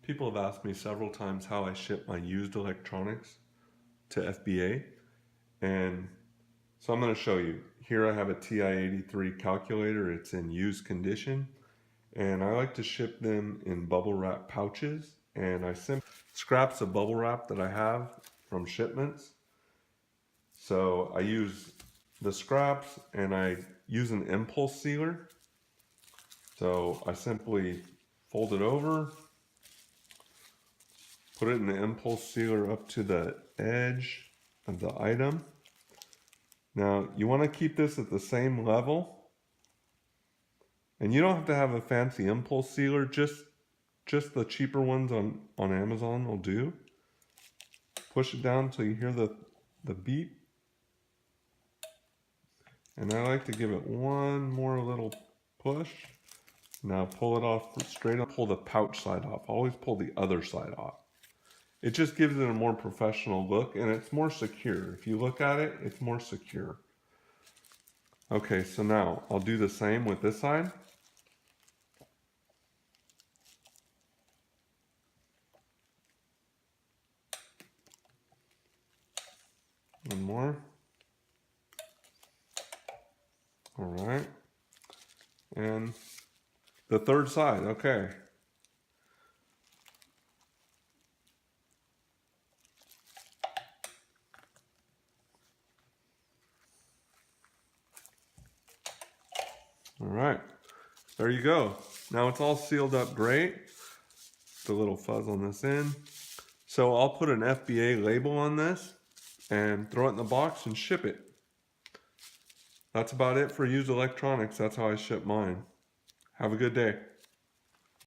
People have asked me several times how I ship my used electronics to FBA, and so I'm going to show you. Here I have a TI-83 calculator. It's in used condition, and I like to ship them in bubble wrap pouches, and I simply scraps of bubble wrap that I have from shipments. So I use the scraps and I use an impulse sealer. So I simply fold it over, put it in the impulse sealer up to the edge of the item. Now you want to keep this at the same level, and you don't have to have a fancy impulse sealer, just the cheaper ones on Amazon will do. Push it down until you hear the beep. And I like to give it one more little push. Now pull it off straight up, pull the pouch side off. Always pull the other side off. It just gives it a more professional look, and it's more secure. If you look at it, it's more secure. Okay, so now I'll do the same with this side. One more. All right. And the third side, okay. All right, there you go. Now it's all sealed up great. The little fuzz on this end. So I'll put an FBA label on this and throw it in the box and ship it. That's about it for used electronics. That's how I ship mine. Have a good day.